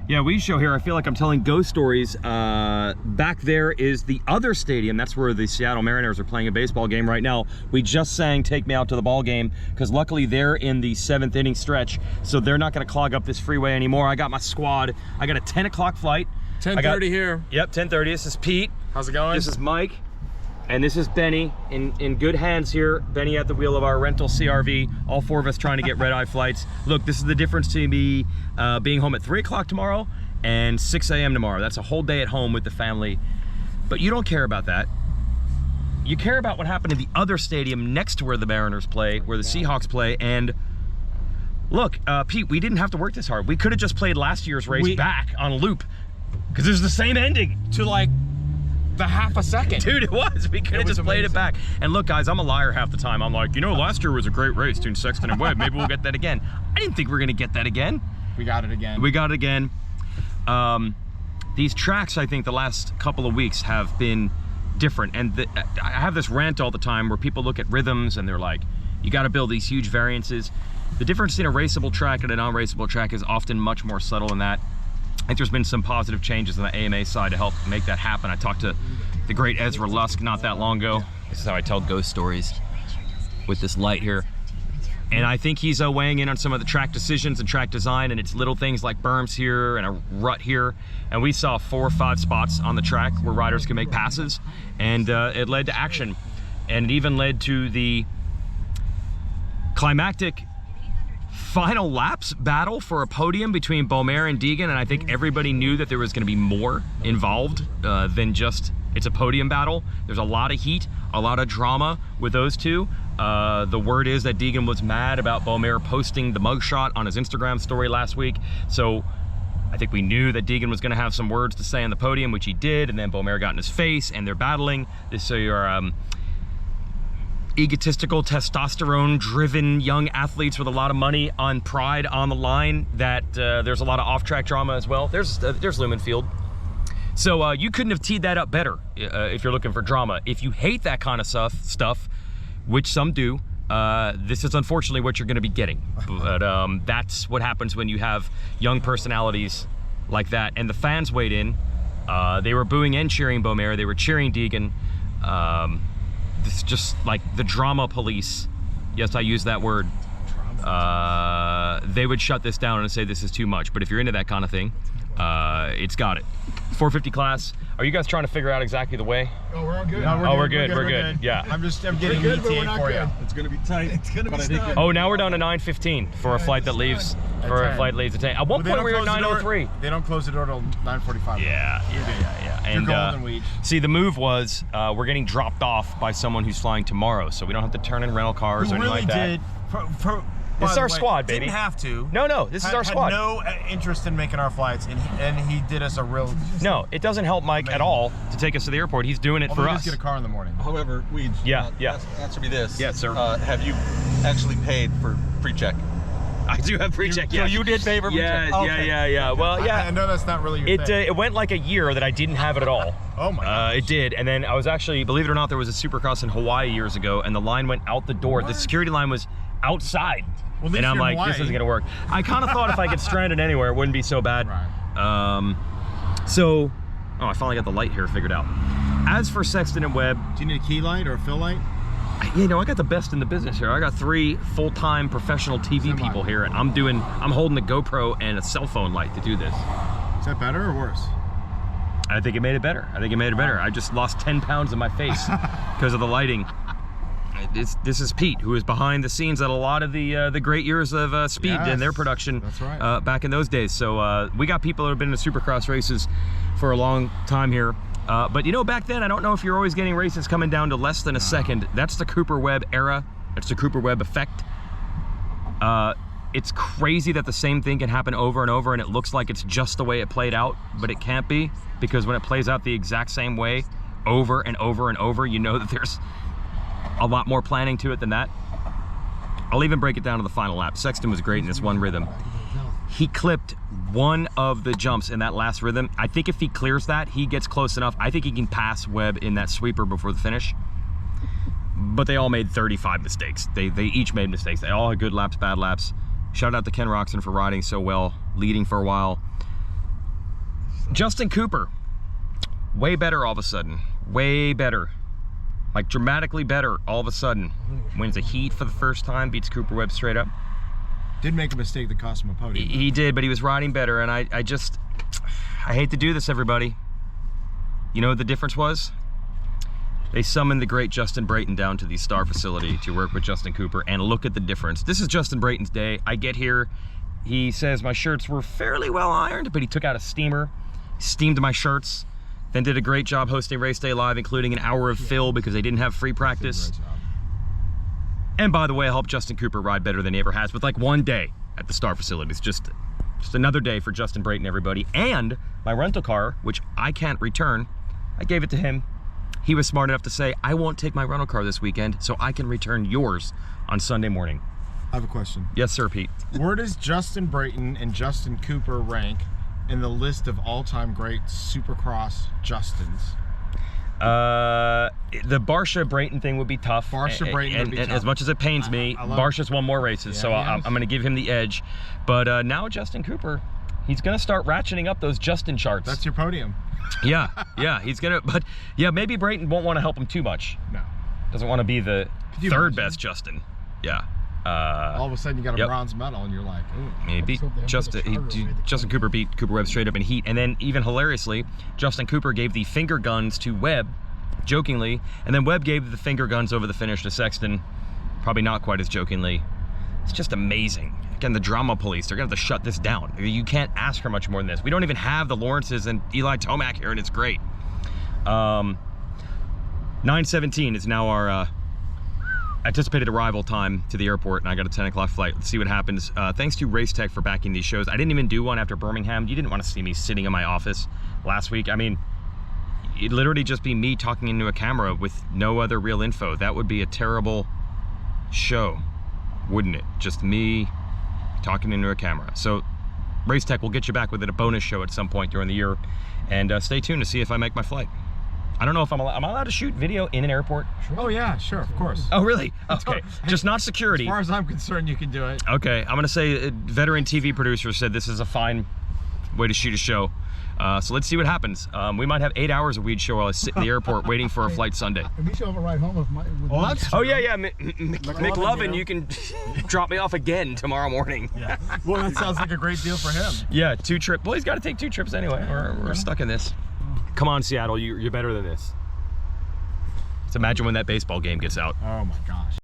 Yeah, Weege show here. I feel like I'm telling ghost stories. Back there is the other stadium. That's where the Seattle Mariners are playing a baseball game right now. We just sang "Take Me Out to the Ball Game" because luckily they're in the 7th inning stretch, so they're not going to clog up this freeway anymore. I got my squad. I got a 10 o'clock flight. 10:30 here. Yep, 10:30. This is Pete. How's it going? This is Mike. And this is Benny, in good hands here. Benny at the wheel of our rental CRV. All 4 of us trying to get red-eye flights. Look, this is the difference to me being home at 3 o'clock tomorrow and 6 a.m. tomorrow. That's a whole day at home with the family. But you don't care about that. You care about what happened in the other stadium next to where the Mariners play, where the Seahawks play. And look, Pete, we didn't have to work this hard. We could have just played last year's race back on a loop because there's the same ending. To like the half a second. Dude, it was. We could have just played it back. And look, guys, I'm a liar half the time. I'm like, you know, last year was a great race between Sexton and Webb. Maybe we'll get that again. I didn't think we were going to get that again. We got it again. We got it again. These tracks, I think, the last couple of weeks have been different. And I have this rant all the time where people look at rhythms and they're like, you got to build these huge variances. The difference in a raceable track and a non-raceable track is often much more subtle than that. I think there's been some positive changes on the AMA side to help make that happen. I talked to the great Ezra Lusk not that long ago. This is how I tell ghost stories with this light here. And I think he's weighing in on some of the track decisions and track design, and it's little things like berms here and a rut here. And we saw 4 or 5 spots on the track where riders could make passes, and it led to action. And it even led to the climactic final laps battle for a podium between Beaumer and Deegan, and I think everybody knew that there was going to be more involved than just it's a podium battle. There's a lot of heat, a lot of drama with those two. The word is that Deegan was mad about Beaumer posting the mugshot on his Instagram story last week, so I think we knew that Deegan was going to have some words to say on the podium, which he did, and then Beaumer got in his face, and they're battling. So you're egotistical, testosterone-driven young athletes with a lot of money on pride on the line, that there's a lot of off-track drama as well. There's Lumen Field. So you couldn't have teed that up better if you're looking for drama. If you hate that kind of stuff, which some do, this is unfortunately what you're going to be getting. But that's what happens when you have young personalities like that. And the fans weighed in. They were booing and cheering Beaumer. They were cheering Deegan. It's just like the drama police. Yes, I use that word. They would shut this down and say this is too much. But if you're into that kind of thing, it's got it. 450 class. Are you guys trying to figure out exactly the way? Oh, we're all good. No, we're good. Yeah. I'm getting ETA for you. It's gonna be tight. It's gonna be tight. Oh, now we're down to 9:15 for a flight that leaves. For a flight leaves at 10. At one point we were at 9:03. They don't close the door till 9:45. Yeah. And see, the move was we're getting dropped off by someone who's flying tomorrow, so we don't have to turn in rental cars or anything like that. This is our squad, baby. Didn't have to. No, this is our squad. Had no interest in making our flights, and he did us a real. No, it doesn't help Mike at all to take us to the airport. He's doing it for us. Just get a car in the morning. However, Weege. Yeah. Answer me this. Yes, sir. Have you actually paid for pre-check? I do have pre-check. So you did pay for pre-check? Yeah. Well, yeah. I know that's not really your thing. It went like a year that I didn't have it at all. Oh my God. It did, and then I was actually, believe it or not, there was a Supercross in Hawaii years ago, and the line went out the door. What? The security line was outside. Well, and I'm like, this isn't gonna work. I kind of thought if I get stranded anywhere, it wouldn't be so bad. Right. I finally got the light here figured out. As for Sexton and Webb, do you need a key light or a fill light? You know, I got the best in the business here. I got 3 full-time professional TV people here, and I'm holding a GoPro and a cell phone light to do this. Is that better or worse? I think it made it better. I just lost 10 pounds in my face because of the lighting. This is Pete, who is behind the scenes at a lot of the great years of Speed and their production. That's right. Back in those days. So we got people that have been in Supercross races for a long time here. But you know, back then, I don't know if you're always getting races coming down to less than a second. That's the Cooper Webb era. That's the Cooper Webb effect. It's crazy that the same thing can happen over and over, and it looks like it's just the way it played out, but it can't be, because when it plays out the exact same way over and over and over, you know that there's a lot more planning to it than that. I'll even break it down to the final lap. Sexton was great in this one rhythm. He clipped one of the jumps in that last rhythm. I think if he clears that, he gets close enough. I think he can pass Webb in that sweeper before the finish. But they all made 35 mistakes. They each made mistakes. They all had good laps, bad laps. Shout out to Ken Roxon for riding so well, leading for a while. Justin Cooper, way better all of a sudden. Way better. Like dramatically better all of a sudden. Wins a heat for the first time, beats Cooper Webb straight up. Did make a mistake that cost him a podium. He did, but he was riding better, and I hate to do this, everybody. You know what the difference was? They summoned the great Justin Brayton down to the Star facility to work with Justin Cooper, and look at the difference. This is Justin Brayton's day. I get here, he says my shirts were fairly well ironed, but he took out a steamer, steamed my shirts, then did a great job hosting Race Day Live, including an hour of fill because they didn't have free practice. And by the way, I helped Justin Cooper ride better than he ever has with like one day at the Star facilities. Just another day for Justin Brayton, everybody. And my rental car, which I can't return, I gave it to him. He was smart enough to say, I won't take my rental car this weekend, so I can return yours on Sunday morning. I have a question. Yes, sir, Pete. Where does Justin Brayton and Justin Cooper rank in the list of all-time great Supercross Justins? The Barsha Brayton thing would be tough. Barsha Brayton would be and tough. as much as it pains me, Barsha's won more races, so I'm going to give him the edge. But now Justin Cooper, he's going to start ratcheting up those Justin charts. That's your podium. Yeah, he's going to, but yeah, maybe Brayton won't want to help him too much. No. Doesn't want to be the you third imagine? best Justin. Yeah. All of a sudden you got a bronze medal and you're like, ooh. He beat Justin Cooper beat Cooper Webb straight up in heat, and then even hilariously, Justin Cooper gave the finger guns to Webb, jokingly, and then Webb gave the finger guns over the finish to Sexton, probably not quite as jokingly. It's just amazing. Again, the drama police, they're gonna have to shut this down. You can't ask for much more than this. We don't even have the Lawrences and Eli Tomac here, and it's great. 9:17 is now our anticipated arrival time to the airport, and I got a 10 o'clock flight. Let's see what happens. Thanks to Race Tech for backing these shows. I didn't even do one after Birmingham. You didn't want to see me sitting in my office last week. I mean, it'd literally just be me talking into a camera with no other real info. That would be a terrible show, wouldn't it? Just me talking into a camera. So Race Tech will get you back with a bonus show at some point during the year, and stay tuned to see if I make my flight. I don't know if am I allowed to shoot video in an airport? Sure. Oh yeah, sure, of course. Oh really? Okay, just not security. As far as I'm concerned, you can do it. Okay, I'm gonna say veteran TV producer said this is a fine way to shoot a show. So let's see what happens. We might have 8 hours of Weege show while I sit in the airport waiting for a flight Sunday. And we should have a ride home with Oh yeah, McLovin, you can drop me off again tomorrow morning. Yeah. Well, that sounds like a great deal for him. Yeah, 2 trips. Well, he's got to take 2 trips anyway. We're stuck in this. Come on, Seattle, you're better than this. Let's imagine when that baseball game gets out. Oh my gosh.